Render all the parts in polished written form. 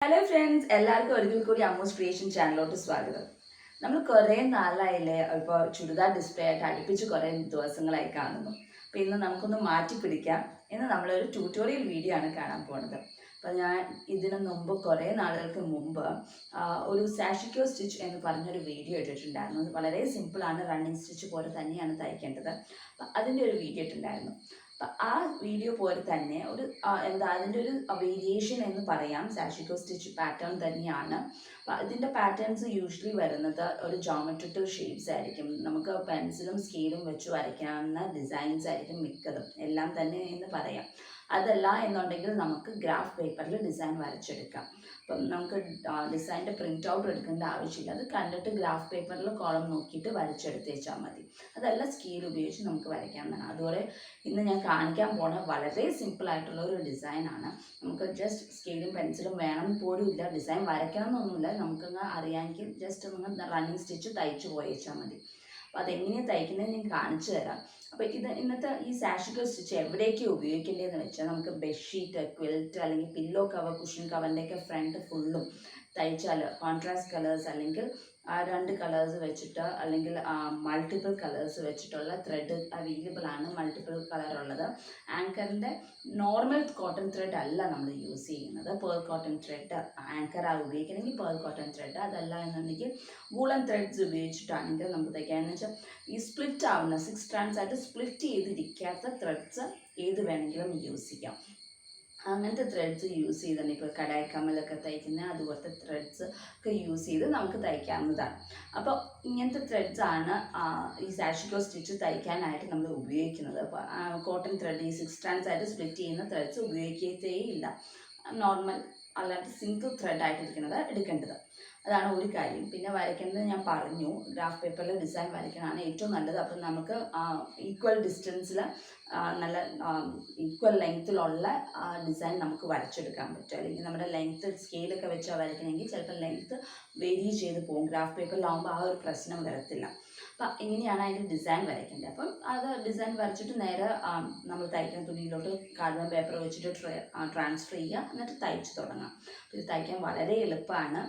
Hello friends, എല്ലാവർക്കും ഒരിക്കൽ കൂടി അമ്മൂസ് ക്രിയേഷൻ ചാനലിലോട്ട് സ്വാഗതം. നമ്മൾ കുറേ നാളായില്ലേ ഇപ്പോൾ ചുരിദാർ ഡിസ്പ്ലേ ആയിട്ട് അടുപ്പിച്ച് കുറേ ദിവസങ്ങളായി കാണുന്നു. അപ്പോൾ ഇന്ന് നമുക്കൊന്ന് മാറ്റി പിടിക്കാം. ഇന്ന് നമ്മളൊരു ട്യൂട്ടോറിയൽ വീഡിയോ ആണ് കാണാൻ പോകുന്നത്. അപ്പോൾ ഞാൻ ഇതിനു മുമ്പ് കുറേ നാളുകൾക്ക് മുമ്പ് ഒരു സാഷിക്കോ സ്റ്റിച്ച് എന്ന് പറഞ്ഞൊരു വീഡിയോ ഇട്ടിട്ടുണ്ടായിരുന്നു. വളരെ സിമ്പിളാണ്, റണ്ണിങ് സ്റ്റിച്ച് പോലെ തന്നെയാണ് തയ്ക്കേണ്ടത്. അപ്പം അതിൻ്റെ ഒരു വീഡിയോ ഇട്ടിട്ടുണ്ടായിരുന്നു. ആ വീഡിയോ പോലെ തന്നെ ഒരു അതിൻ്റെ ഒരു വേരിയേഷൻ എന്ന് പറയാം. സാഷിക്കോ സ്റ്റിച്ച് പാറ്റേൺ തന്നെയാണ്. അപ്പോൾ ഇതിൻ്റെ പാറ്റേൺസ് യൂഷ്വലി വരുന്നത് ഒരു ജോമെട്രിക്കൽ ഷേപ്സ് ആയിരിക്കും. നമുക്ക് പെൻസിലും സ്കെയിലും വെച്ച് വരയ്ക്കാവുന്ന ഡിസൈൻസ് ആയിരിക്കും മിക്കതും, എല്ലാം തന്നെ എന്ന് പറയാം. അതല്ല എന്നുണ്ടെങ്കിൽ നമുക്ക് ഗ്രാഫ് പേപ്പറിൽ ഡിസൈൻ വരച്ചെടുക്കാം. അപ്പം നമുക്ക് ഡിസൈൻ്റെ പ്രിൻ്റ് ഔട്ട് എടുക്കേണ്ട ആവശ്യമില്ല. അത് കണ്ടിട്ട് ഗ്രാഫ് പേപ്പറിൽ കോളം നോക്കിയിട്ട് വരച്ചെടുത്ത് വെച്ചാൽ മതി. അതല്ല സ്കെയിൽ ഉപയോഗിച്ച് നമുക്ക് വരയ്ക്കാവുന്നതാണ്. അതുപോലെ ഇന്ന് ഞാൻ കാണിക്കാൻ പോണ വളരെ സിമ്പിളായിട്ടുള്ള ഒരു ഡിസൈനാണ്. നമുക്ക് ജസ്റ്റ് സ്കെയിലും പെൻസിലും വേണം പോലും ഇല്ല, ഡിസൈൻ വരയ്ക്കണം എന്നൊന്നുമില്ല. നമുക്കങ്ങ് അറിയാമെങ്കിൽ ജസ്റ്റ് ഒന്ന് റണ്ണിങ് സ്റ്റിച്ച് തയ്ച്ച് പോയേച്ചാൽ മതി. അപ്പോൾ അതെങ്ങനെയാണ് തയ്ക്കുന്നത് ഞാൻ കാണിച്ചു തരാം. അപ്പോൾ ഇന്നത്തെ ഈ സാഷിക്കോ സ്റ്റിച്ച് എവിടേക്കാണ് ഉപയോഗിക്കേണ്ടതെന്ന് വെച്ചാൽ, നമുക്ക് ബെഡ്ഷീറ്റ്, ക്വിൽറ്റ് അല്ലെങ്കിൽ പില്ലോ കവർ, കുഷൻ കവറിൻ്റെയൊക്കെ ഫ്രണ്ട് ഫുള്ളും തയ്ച്ചാൽ കോൺട്രാസ്റ്റ് കളേഴ്സ് അല്ലെങ്കിൽ രണ്ട് കളേഴ്സ് വെച്ചിട്ട് അല്ലെങ്കിൽ മൾട്ടിപ്പിൾ കളേഴ്സ് വെച്ചിട്ടുള്ള ത്രെഡ് അവൈലബിൾ ആണ്. മൾട്ടിപ്പിൾ കളറുള്ളത്. ആങ്കറിൻ്റെ നോർമൽ കോട്ടൺ ത്രെഡ് അല്ല നമ്മൾ യൂസ് ചെയ്യുന്നത്, പേൾ കോട്ടൺ ത്രെഡ്. ആങ്കറാണ് ഉപയോഗിക്കണമെങ്കിൽ പേൾ കോട്ടൺ ത്രെഡ്, അതല്ല എന്നുണ്ടെങ്കിൽ വൂളൻ ത്രെഡ്സ് ഉപയോഗിച്ചിട്ടാണെങ്കിൽ നമുക്ക് തയ്ക്കാമെന്ന് വെച്ചാൽ ഈ സ്പ്ലിറ്റ് ആവുന്ന 6 strands ആയിട്ട് സ്പ്ലിറ്റ് ചെയ്തിരിക്കാത്ത ത്രെഡ്സ് ഏത് വേണമെങ്കിലും യൂസ് ചെയ്യാം. അങ്ങനത്തെ ത്രെഡ്സ് യൂസ് ചെയ്താണ് ഇപ്പോൾ കടായി കമ്മലൊക്കെ തയ്ക്കുന്ന അതുപോലത്തെ ത്രെഡ്സ് ഒക്കെ യൂസ് ചെയ്ത് നമുക്ക് തയ്ക്കാവുന്നതാണ്. അപ്പോൾ ഇങ്ങനത്തെ ത്രെഡ്സാണ് ഈ സാഷിക്കോ സ്റ്റിച്ച് തയ്ക്കാനായിട്ട് നമ്മൾ ഉപയോഗിക്കുന്നത്. അപ്പോൾ കോട്ടൺ ത്രെഡ് ഈ 6 strands ആയിട്ട് സ്പ്ലിറ്റ് ചെയ്യുന്ന ത്രെഡ്സ് ഉപയോഗിക്കത്തേ ഇല്ല. നോർമൽ അല്ലാണ്ട് സിംഗിൾ ത്രെഡ് ആയിട്ടിരിക്കുന്നത് എടുക്കേണ്ടത്. അതാണ് ഒരു കാര്യം. പിന്നെ വരയ്ക്കേണ്ടത് ഞാൻ പറഞ്ഞു, ഗ്രാഫ് പേപ്പറിൽ ഡിസൈൻ വരയ്ക്കണതാണ് ഏറ്റവും നല്ലത്. അപ്പം നമുക്ക് ഈക്വൽ ഡിസ്റ്റൻസിൽ നല്ല ഈക്വൽ ലെങ്ത്തിലുള്ള ഡിസൈൻ നമുക്ക് വരച്ചെടുക്കാൻ പറ്റും. അല്ലെങ്കിൽ നമ്മുടെ ലെങ്ത്ത് സ്കെയിലൊക്കെ വെച്ചാൽ വരയ്ക്കണമെങ്കിൽ ചിലപ്പോൾ ലെങ്ത്ത് വേരി ചെയ്ത് പോകും. ഗ്രാഫ് പേപ്പറിലാവുമ്പോൾ ആ ഒരു പ്രശ്നം വരത്തില്ല. അപ്പം ഇങ്ങനെയാണ് അതിൻ്റെ ഡിസൈൻ വരയ്ക്കേണ്ടത്. അപ്പം അത് ഡിസൈൻ വരച്ചിട്ട് നേരെ നമ്മൾ തയ്ക്കുന്ന തുണിയിലോട്ട് കാർബൺ പേപ്പർ വെച്ചിട്ട് ട്രാൻസ്ഫർ ചെയ്യുക, എന്നിട്ട് തയ്ച്ച് തുടങ്ങാം. ഇത് തയ്ക്കാൻ വളരെ എളുപ്പമാണ്.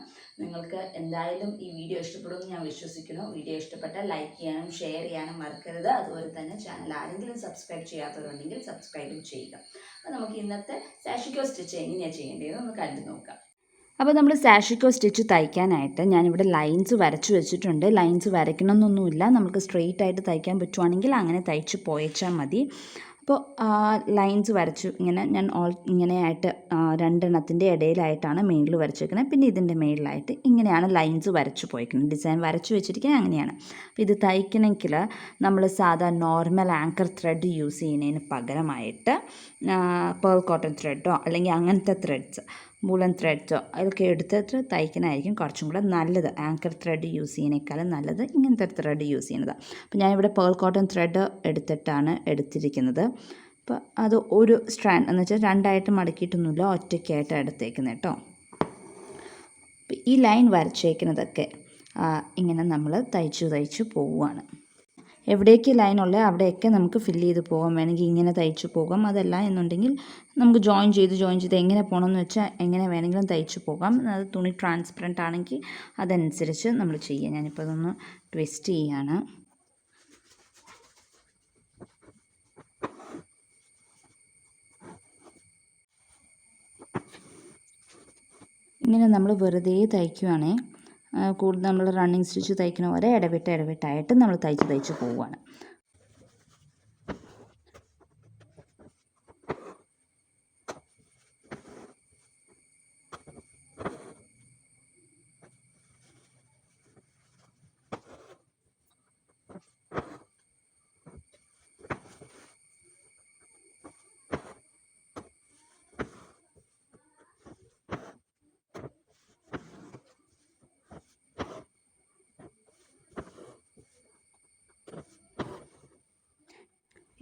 നിങ്ങൾക്ക് എന്തായാലും ഈ വീഡിയോ ഇഷ്ടപ്പെടുമെന്ന് ഞാൻ വിശ്വസിക്കുന്നു. വീഡിയോ ഇഷ്ടപ്പെട്ടാൽ ലൈക്ക് ചെയ്യാനും ഷെയർ ചെയ്യാനും മറക്കരുത്. അതുപോലെ തന്നെ ചാനൽ ആരെങ്കിലും സബ്സ്ക്രൈബ് ചെയ്യാത്തവരുണ്ടെങ്കിൽ സബ്സ്ക്രൈബും ചെയ്യുക. അപ്പോൾ നമുക്ക് ഇന്നത്തെ സാഷിക്കോ സ്റ്റിച്ച് എങ്ങനെയാണ് ചെയ്യേണ്ടതെന്ന് ഒന്ന് കണ്ടു നോക്കാം. അപ്പോൾ നമ്മൾ സാഷിക്കോ സ്റ്റിച്ച് തയ്ക്കാനായിട്ട് ഞാനിവിടെ ലൈൻസ് വരച്ച് വെച്ചിട്ടുണ്ട്. ലൈൻസ് വരയ്ക്കണമെന്നൊന്നുമില്ല, നമുക്ക് സ്ട്രെയിറ്റ് ആയിട്ട് തയ്ക്കാൻ പറ്റുവാണെങ്കിൽ അങ്ങനെ തയ്ച്ച് പോയച്ചാൽ മതി. അപ്പോൾ ലൈൻസ് വരച്ചു ഞാൻ ഇങ്ങനെയായിട്ട് രണ്ടെണ്ണത്തിൻ്റെ ഇടയിലായിട്ടാണ് മേളിൽ വരച്ചേക്കുന്നത്. പിന്നെ ഇതിൻ്റെ മേളിലായിട്ട് ഇങ്ങനെയാണ് ലൈൻസ് വരച്ച് പോയിരിക്കുന്നത്. ഡിസൈൻ വരച്ച് വെച്ചിരിക്കുന്നത് അങ്ങനെയാണ്. അപ്പോൾ ഇത് തയ്ക്കണമെങ്കിൽ നമ്മൾ സാധാ നോർമൽ ആങ്കർ ത്രെഡ് യൂസ് ചെയ്യുന്നതിന് പകരമായിട്ട് പേൾ കോട്ടൺ ത്രെഡോ അല്ലെങ്കിൽ അങ്ങനത്തെ ത്രെഡ്സ്, വൂളൻ ത്രെഡ്സോ അതൊക്കെ എടുത്തിട്ട് തയ്ക്കുന്നതായിരിക്കും കുറച്ചും കൂടെ നല്ലത്. ആങ്കർ ത്രെഡ് യൂസ് ചെയ്യുന്നതിനേക്കാളും നല്ലത് ഇങ്ങനത്തെ ത്രെഡ് യൂസ് ചെയ്യുന്നത്. അപ്പോൾ ഞാനിവിടെ പേൾ കോട്ടൺ ത്രെഡ് എടുത്തിട്ടാണ് എടുത്തിരിക്കുന്നത്. അപ്പോൾ അത് ഒരു സ്ട്രാൻഡ് എന്ന് വെച്ചാൽ രണ്ടായിട്ട് മടക്കിയിട്ടൊന്നുമില്ല, ഒറ്റയ്ക്കായിട്ട് എടുത്തേക്കുന്നത് കേട്ടോ. അപ്പോൾ ഈ ലൈൻ വരച്ചേക്കുന്നതൊക്കെ ഇങ്ങനെ നമ്മൾ തയ്ച്ചു പോവുകയാണ്. എവിടേക്ക് ലൈനുള്ള അവിടെയൊക്കെ നമുക്ക് ഫില്ല് ചെയ്ത് പോകാം. വേണമെങ്കിൽ ഇങ്ങനെ തയ്ച്ചു പോകാം. അതല്ല എന്നുണ്ടെങ്കിൽ നമുക്ക് ജോയിൻ ചെയ്ത് എങ്ങനെ പോകണമെന്ന് വെച്ചാൽ എങ്ങനെ വേണമെങ്കിലും തയ്ച്ചു പോകാം. അത് തുണി ട്രാൻസ്പെറൻറ്റ് ആണെങ്കിൽ അതനുസരിച്ച് നമ്മൾ ചെയ്യാം. ഞാനിപ്പോൾ അതൊന്ന് ട്വിസ്റ്റ് ചെയ്യാണ്. ഇങ്ങനെ നമ്മൾ വെറുതെ തയ്ക്കുവാണേ. കൂടുതൽ നമ്മൾ റണ്ണിങ് സ്റ്റിച്ച് തയ്ക്കുന്ന പോലെ ഇടവിട്ടായിട്ട് നമ്മൾ തയ്ച്ച് പോവുകയാണ്.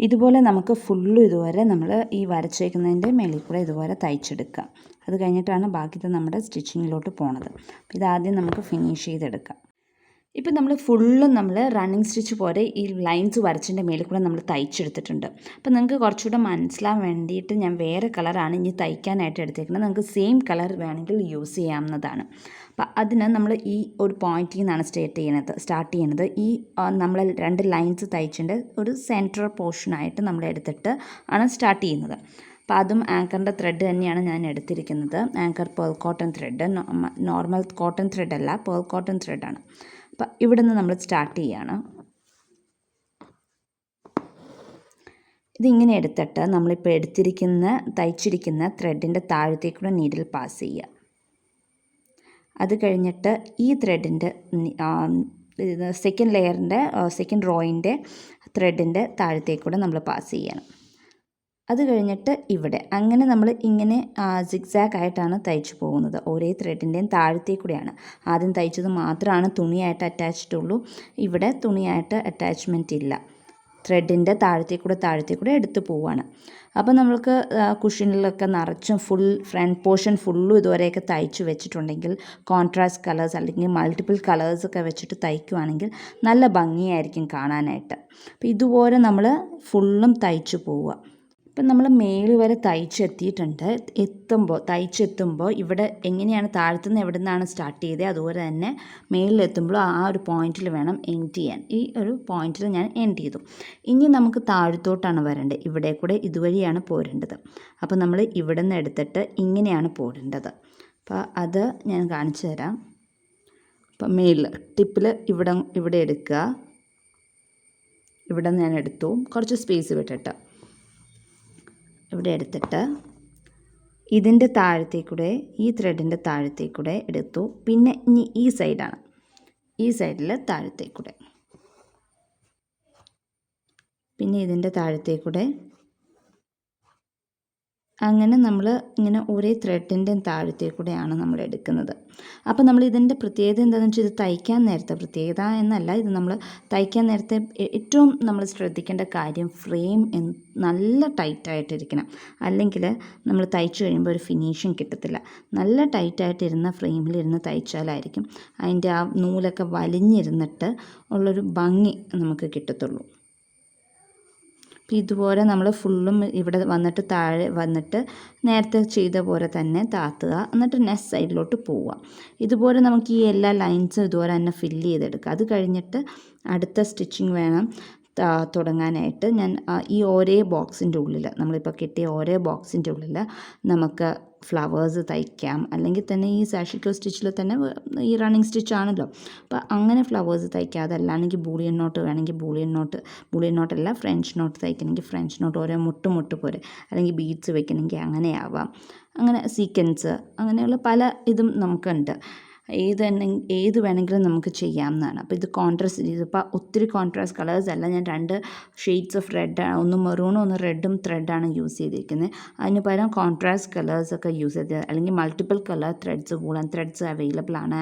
ഇതുപോലെ നമുക്ക് ഫുള്ളും ഇതുവരെ നമ്മൾ ഈ വരച്ചേക്കുന്നതിൻ്റെ മേളിൽ കൂടെ ഇതുപോലെ തയ്ച്ചെടുക്കാം. അത് കഴിഞ്ഞിട്ടാണ് ബാക്കിത്തെ നമ്മുടെ സ്റ്റിച്ചിങ്ങിലോട്ട് പോണത്. ഇതാദ്യം നമുക്ക് ഫിനിഷ് ചെയ്തെടുക്കാം. ഇപ്പം നമ്മൾ ഫുള്ളും നമ്മൾ റണ്ണിങ് സ്റ്റിച്ച് പോലെ ഈ ലൈൻസ് വരച്ചതിൻ്റെ മേളിൽ കൂടെ നമ്മൾ തയ്ച്ചെടുത്തിട്ടുണ്ട്. അപ്പം നിങ്ങൾക്ക് കുറച്ചുകൂടെ മനസ്സിലാൻ വേണ്ടിയിട്ട് ഞാൻ വേറെ കളറാണ് ഇനി തയ്ക്കാനായിട്ട് എടുത്തേക്കുന്നത്. നിങ്ങൾക്ക് സെയിം കളർ വേണമെങ്കിൽ യൂസ് ചെയ്യാവുന്നതാണ്. അപ്പം അതിന് നമ്മൾ ഈ ഒരു പോയിന്റിൽ നിന്നാണ് സ്റ്റാർട്ട് ചെയ്യുന്നത്. ഈ നമ്മൾ 2 ലൈൻസ് തയ്ച്ചതിൻ്റെ ഒരു സെൻട്രൽ പോർഷനായിട്ട് നമ്മൾ എടുത്തിട്ട് ആണ് സ്റ്റാർട്ട് ചെയ്യുന്നത്. അപ്പോൾ അതും ആങ്കറിൻ്റെ ത്രെഡ് തന്നെയാണ് ഞാൻ എടുത്തിരിക്കുന്നത്. Anchor pearl cotton thread, normal cotton thread അല്ല, പേൾ കോട്ടൺ ത്രെഡാണ്. അപ്പം ഇവിടെ നിന്ന് നമ്മൾ സ്റ്റാർട്ട് ചെയ്യുകയാണ്. ഇതിങ്ങനെ എടുത്തിട്ട് നമ്മളിപ്പോൾ തയ്ച്ചിരിക്കുന്ന ത്രെഡിൻ്റെ താഴത്തേക്കൂടെ നീഡിൽ പാസ് ചെയ്യുക. അത് കഴിഞ്ഞിട്ട് ഈ ത്രെഡിൻ്റെ സെക്കൻഡ് റോയിൻ്റെ ത്രെഡിൻ്റെ താഴത്തേക്കൂടെ നമ്മൾ പാസ് ചെയ്യണം. അത് കഴിഞ്ഞിട്ട് ഇവിടെ അങ്ങനെ നമ്മൾ ഇങ്ങനെ സിഗ്സാഗ് ആയിട്ടാണ് തയ്ച്ചു പോകുന്നത്. ഒരേ ത്രെഡിൻ്റെയും താഴത്തേക്കൂടെയാണ്. ആദ്യം തയ്ച്ചത് മാത്രമാണ് തുണിയായിട്ട് അറ്റാച്ച്ഡുള്ളൂ. ഇവിടെ തുണിയായിട്ട് അറ്റാച്ച്മെൻറ്റ് ഇല്ല. ത്രെഡിൻ്റെ താഴത്തേക്കൂടെ എടുത്ത് പോവുകയാണ്. അപ്പോൾ നമ്മൾക്ക് കുഷനിലൊക്കെ നിറച്ചും ഫ്രണ്ട് പോർഷൻ ഫുള്ളും ഇതുവരെയൊക്കെ തയ്ച്ചു വെച്ചിട്ടുണ്ടെങ്കിൽ കോൺട്രാസ്റ്റ് കളേഴ്സ് അല്ലെങ്കിൽ മൾട്ടിപ്പിൾ കളേഴ്സൊക്കെ വെച്ചിട്ട് തയ്ക്കുവാണെങ്കിൽ നല്ല ഭംഗിയായിരിക്കും കാണാനായിട്ട്. അപ്പോൾ ഇതുപോലെ നമ്മൾ ഫുള്ളും തയ്ച്ചു പോവുക. ഇപ്പം നമ്മൾ മേല് വരെ തയ്ച്ചെത്തുമ്പോൾ ഇവിടെ എങ്ങനെയാണ് താഴത്തുനിന്ന് എവിടെ നിന്നാണ് സ്റ്റാർട്ട് ചെയ്തത് അതുപോലെ തന്നെ മേലിലെത്തുമ്പോൾ ആ ഒരു പോയിന്റിൽ വേണം എൻഡ് ചെയ്യാൻ. ഈ ഒരു പോയിന്റിൽ ഞാൻ എൻഡ് ചെയ്തു. ഇനി നമുക്ക് താഴത്തോട്ടാണ് വരേണ്ടത്. ഇവിടെ കൂടെ ഇതുവഴിയാണ് പോരേണ്ടത്. അപ്പോൾ നമ്മൾ ഇവിടെ നിന്ന് എടുത്തിട്ട് ഇങ്ങനെയാണ് പോരേണ്ടത്. അപ്പോൾ അത് ഞാൻ കാണിച്ചു തരാം. അപ്പം മേലിൽ ടിപ്പിൽ ഇവിടെ എടുക്കുക. ഇവിടെ ഞാൻ എടുത്തു, കുറച്ച് സ്പേസ് വിട്ടിട്ട് ഇവിടെ എടുത്തിട്ട് ഇതിൻ്റെ താഴത്തേക്കൂടെ ഈ ത്രെഡിൻ്റെ താഴത്തേക്കൂടെ എടുത്തു. പിന്നെ ഇനി ഈ സൈഡാണ്, ഈ സൈഡിൽ താഴത്തേക്കൂടെ, പിന്നെ ഇതിൻ്റെ താഴത്തേക്കൂടെ, അങ്ങനെ നമ്മൾ ഇങ്ങനെ ഒരേ ത്രെഡിൻ്റെ താഴത്തേക്കൂടെയാണ് നമ്മൾ എടുക്കുന്നത്. അപ്പോൾ നമ്മൾ ഇതിൻ്റെ പ്രത്യേകത എന്താണെന്ന് വെച്ചാൽ ഇത് തയ്ക്കാൻ നേരത്തെ, പ്രത്യേകത എന്നല്ല, ഇത് നമ്മൾ തയ്ക്കാൻ നേരത്തെ ഏറ്റവും നമ്മൾ ശ്രദ്ധിക്കേണ്ട കാര്യം ഫ്രെയിം നല്ല ടൈറ്റായിട്ടിരിക്കണം. അല്ലെങ്കിൽ നമ്മൾ തയ്ച്ചു കഴിയുമ്പോൾ ഒരു ഫിനിഷിങ് കിട്ടത്തില്ല. നല്ല ടൈറ്റായിട്ടിരുന്ന ഫ്രെയിമിലിരുന്ന് തയ്ച്ചാലായിരിക്കും അതിൻ്റെ ആ നൂലൊക്കെ വലിഞ്ഞിരുന്നിട്ട് ഉള്ളൊരു ഭംഗി നമുക്ക് കിട്ടത്തുള്ളൂ. ഇതുപോലെ നമ്മൾ ഫുള്ളും ഇവിടെ വന്നിട്ട് താഴെ വന്നിട്ട് നേരത്തെ ചെയ്ത പോലെ തന്നെ താത്തുക. എന്നിട്ട് നെക്സ്റ്റ് സൈഡിലോട്ട് പോവുക. ഇതുപോലെ നമുക്ക് ഈ എല്ലാ ലൈൻസും ഇതുപോലെ തന്നെ ഫില്ല് ചെയ്തെടുക്കുക. അത് കഴിഞ്ഞിട്ട് അടുത്ത സ്റ്റിച്ചിങ് വേണം തുടങ്ങാനായിട്ട്. ഞാൻ ഈ ഒരേ ബോക്സിൻ്റെ ഉള്ളിൽ, നമ്മളിപ്പോൾ കിട്ടിയ ഒരേ ബോക്സിൻ്റെ ഉള്ളിൽ നമുക്ക് ഫ്ലവേഴ്സ് തയ്ക്കാം. അല്ലെങ്കിൽ തന്നെ ഈ സാഷിക്കോ സ്റ്റിച്ചിൽ തന്നെ ഈ റണ്ണിങ് സ്റ്റിച്ചാണല്ലോ, അപ്പോൾ അങ്ങനെ ഫ്ലവേഴ്സ് തയ്ക്കാം. അതല്ലാണെങ്കിൽ ബൂളിയൻ നോട്ട് വേണമെങ്കിൽ ബൂളിയൻ നോട്ടല്ല, ഫ്രഞ്ച് നോട്ട് തയ്ക്കണമെങ്കിൽ ഫ്രഞ്ച് നോട്ട്, ഓരോ മുട്ട് പോരെ, അല്ലെങ്കിൽ ബീഡ്സ് വെക്കണമെങ്കിൽ അങ്ങനെയാവാം. അങ്ങനെ സീക്വൻസ്, അങ്ങനെയുള്ള പല ഇതും നമുക്കുണ്ട്. ഏത് വേണമെങ്കിലും നമുക്ക് ചെയ്യാവുന്നതാണ്. അപ്പോൾ ഇത് കോൺട്രാസ്റ്റ്, ഇതിപ്പോൾ ഒത്തിരി കോൺട്രാസ്റ്റ് കളേഴ്സ് അല്ല, ഞാൻ 2 ഷെയ്ഡ്സ് ഓഫ് റെഡ്, ഒന്ന് മെറൂണും ഒന്ന് റെഡും ത്രെഡാണ് യൂസ് ചെയ്തിരിക്കുന്നത്. അതിന് പകരം കോൺട്രാസ്റ്റ് കളേഴ്സൊക്കെ യൂസ് ചെയ്ത്, അല്ലെങ്കിൽ multiple colour threads, woollen threads available ആണ്.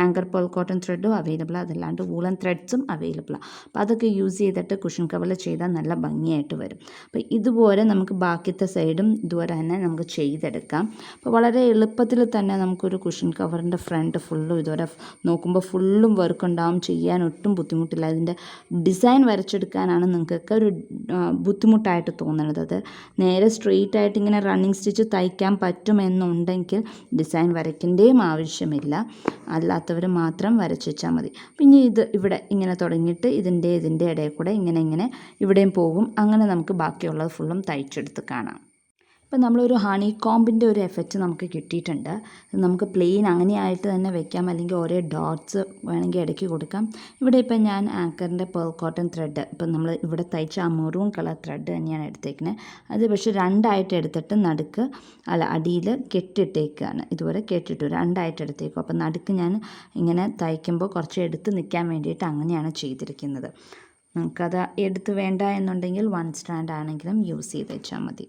ആങ്കർ പേൾ കോട്ടൺ ത്രെഡും അവൈലബിൾ, അതല്ലാണ്ട് വൂളൻ ത്രെഡ്സും അവൈലബിൾ ആണ്. അപ്പോൾ അതൊക്കെ യൂസ് ചെയ്തിട്ട് കുഷൻ കവറിൽ ചെയ്താൽ നല്ല ഭംഗിയായിട്ട് വരും. അപ്പോൾ ഇതുപോലെ നമുക്ക് ബാക്കിയത്തെ സൈഡും ഇതുപോലെ തന്നെ നമുക്ക് ചെയ്തെടുക്കാം. അപ്പോൾ വളരെ എളുപ്പത്തിൽ തന്നെ നമുക്കൊരു കുഷൻ കവറിൻ്റെ ഫ്രണ്ട് ഫുള്ളും ഇതുവരെ നോക്കുമ്പോൾ ഫുള്ളും വർക്ക് ഉണ്ടാവും. ചെയ്യാൻ ഒട്ടും ബുദ്ധിമുട്ടില്ല. ഇതിൻ്റെ ഡിസൈൻ വരച്ചെടുക്കാനാണ് നിങ്ങൾക്കൊക്കെ ഒരു ബുദ്ധിമുട്ടായിട്ട് തോന്നുന്നത്. അത് നേരെ സ്ട്രെയിറ്റ് ആയിട്ട് ഇങ്ങനെ റണ്ണിങ് സ്റ്റിച്ച് തയ്ക്കാൻ പറ്റുമെന്നുണ്ടെങ്കിൽ ഡിസൈൻ വരയ്ക്കേണ്ടേയും ആവശ്യമില്ല. അല്ലാത്തവർ മാത്രം വരച്ച് വെച്ചാൽ മതി. പിന്നെ ഇവിടെ ഇങ്ങനെ തുടങ്ങിയിട്ട് ഇതിൻ്റെ ഇടയിൽ കൂടെ ഇങ്ങനെ ഇവിടെയും പോകും. അങ്ങനെ നമുക്ക് ബാക്കിയുള്ളത് ഫുള്ളും തയ്ച്ചെടുത്ത് കാണാം. ഇപ്പം നമ്മളൊരു ഹണി കോമ്പിൻ്റെ ഒരു എഫക്റ്റ് നമുക്ക് കിട്ടിയിട്ടുണ്ട്. നമുക്ക് പ്ലെയിൻ അങ്ങനെയായിട്ട് തന്നെ വെക്കാം, അല്ലെങ്കിൽ ഓരോ ഡോട്ട്സ് വേണമെങ്കിൽ ഇടയ്ക്ക് കൊടുക്കാം. ഇവിടെ ഇപ്പം ഞാൻ ആങ്കറിൻ്റെ പേൾ കോട്ടൺ ത്രെഡ്, ഇപ്പം നമ്മൾ ഇവിടെ തയ്ച്ച ആ മെറൂൺ കളർ ത്രെഡ് തന്നെയാണ് എടുത്തേക്കുന്നത്. അത് പക്ഷേ 2 എടുത്തിട്ട് അടിയിൽ കെട്ടിട്ടേക്കാണ്. ഇതുപോലെ കെട്ടിട്ടു 2 എടുത്തേക്കും. അപ്പം നടുക്ക് ഞാൻ ഇങ്ങനെ തയ്ക്കുമ്പോൾ കുറച്ച് എടുത്ത് നിൽക്കാൻ വേണ്ടിയിട്ട് അങ്ങനെയാണ് ചെയ്തിരിക്കുന്നത്. നമുക്കത് എടുത്ത് വേണ്ട എന്നുണ്ടെങ്കിൽ 1 സ്റ്റാൻഡ് ആണെങ്കിലും യൂസ് ചെയ്ത് വെച്ചാൽ മതി.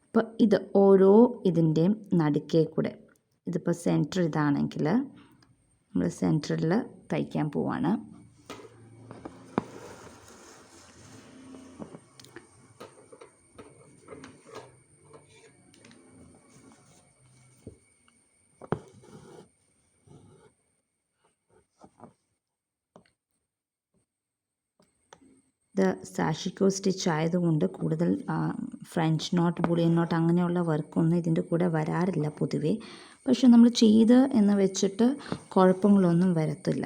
അപ്പോൾ ഇത് ഓരോ ഇതിൻ്റെയും നടുക്കേ കൂടെ, ഇതിപ്പോൾ സെൻറ്റർ ഇതാണെങ്കിൽ നമ്മൾ സെൻറ്ററിൽ തയ്ക്കാൻ പോവാണ്. ഇത് സാഷിക്കോ സ്റ്റിച്ച് ആയതുകൊണ്ട് കൂടുതൽ ഫ്രഞ്ച് നോട്ട് ബുളിയൻ നോട്ട് അങ്ങനെയുള്ള വർക്കൊന്നും ഇതിൻ്റെ കൂടെ വരാറില്ല പൊതുവേ. പക്ഷെ നമ്മൾ ചെയ്ത് എന്ന് വെച്ചിട്ട് കുഴപ്പങ്ങളൊന്നും വരത്തില്ല,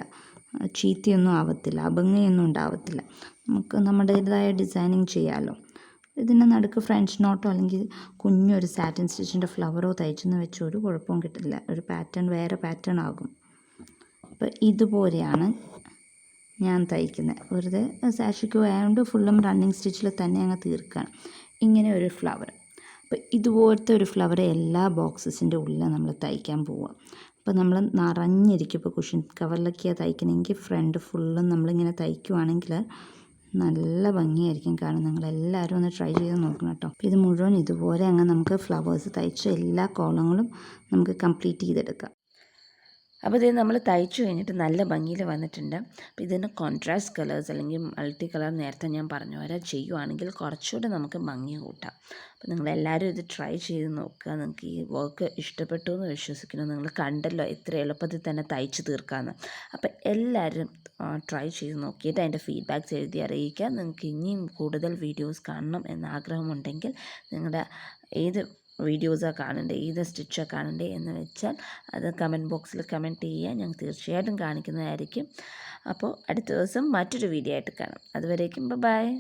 ചീത്തയൊന്നും ആവത്തില്ല, അഭംഗിയൊന്നും ഉണ്ടാവത്തില്ല. നമുക്ക് നമ്മുടേതായ ഡിസൈനിങ് ചെയ്യാമല്ലോ. ഇതിൻ്റെ നടുക്ക് ഫ്രഞ്ച് നോട്ടോ അല്ലെങ്കിൽ കുഞ്ഞൊരു സാറ്റിൻ സ്റ്റിച്ചിൻ്റെ ഫ്ലവറോ തയ്ച്ചെന്ന് വെച്ചാൽ ഒരു കുഴപ്പവും കിട്ടില്ല. ഒരു പാറ്റേൺ വേറെ പാറ്റേൺ ആകും. അപ്പോൾ ഇതുപോലെയാണ് ഞാൻ തയ്ക്കുന്നത്. വെറുതെ സാഷിക്കോ ആയതുകൊണ്ട് ഫുള്ളും റണ്ണിങ് സ്റ്റിച്ചിൽ തന്നെ അങ്ങ് തീർക്കുകയാണ്. ഇങ്ങനെ ഒരു ഫ്ലവർ. അപ്പോൾ ഇതുപോലത്തെ ഒരു ഫ്ലവർ എല്ലാ ബോക്സസിൻ്റെ ഉള്ളിൽ നമ്മൾ തയ്ക്കാൻ പോവുക. അപ്പോൾ നമ്മൾ നിറഞ്ഞിരിക്കും. ഇപ്പോൾ കുഷൻ കവറിലൊക്കെയാണ് തയ്ക്കണമെങ്കിൽ ഫ്രണ്ട് ഫുള്ളും നമ്മളിങ്ങനെ തയ്ക്കുവാണെങ്കിൽ നല്ല ഭംഗിയായിരിക്കും. കാരണം നിങ്ങളെല്ലാവരും ഒന്ന് ട്രൈ ചെയ്ത് നോക്കണം കേട്ടോ. അപ്പോൾ ഇത് മുഴുവൻ ഇതുപോലെ അങ്ങ് നമുക്ക് ഫ്ലവേഴ്സ് തയ്ച്ച് എല്ലാ കോളങ്ങളും നമുക്ക് കംപ്ലീറ്റ് ചെയ്തെടുക്കാം. അപ്പോൾ ഇത് നമ്മൾ തയ്ച്ചു കഴിഞ്ഞിട്ട് നല്ല ഭംഗിയിൽ വന്നിട്ടുണ്ട്. അപ്പോൾ ഇതിന് കോൺട്രാസ്റ്റ് കളേഴ്സ് അല്ലെങ്കിൽ മൾട്ടി കളർ നേരത്തെ ഞാൻ പറഞ്ഞ പോലെ ചെയ്യുവാണെങ്കിൽ കുറച്ചുകൂടെ നമുക്ക് ഭംഗി കൂട്ടാം. അപ്പോൾ നിങ്ങളെല്ലാവരും ഇത് ട്രൈ ചെയ്ത് നോക്കുക. നിങ്ങൾക്ക് ഈ വർക്ക് ഇഷ്ടപ്പെട്ടു എന്ന് വിശ്വസിക്കുന്നു. നിങ്ങൾ കണ്ടല്ലോ എത്ര എളുപ്പത്തിൽ തന്നെ തയ്ച്ച് തീർക്കാമെന്ന്. അപ്പോൾ എല്ലാവരും ട്രൈ ചെയ്ത് നോക്കിയിട്ട് അതിൻ്റെ ഫീഡ്ബാക്ക്സ് എഴുതി അറിയിക്കുക. നിങ്ങൾക്ക് ഇനിയും കൂടുതൽ വീഡിയോസ് കാണണം എന്ന ആഗ്രഹമുണ്ടെങ്കിൽ നിങ്ങളുടെ ഏത് വീഡിയോസാണ് കാണണ്ടേ, ഏത് സ്റ്റിച്ചാണ് കാണണ്ടേ എന്ന് വെച്ചാൽ അത് കമൻറ്റ് ബോക്സിൽ കമൻറ്റ് ചെയ്യുക. ഞാൻ തീർച്ചയായിട്ടും കാണിക്കുന്നതായിരിക്കും. അപ്പോൾ അടുത്ത ദിവസം മറ്റൊരു വീഡിയോ ആയിട്ട് കാണാം. അതുവരേക്കും ബൈ.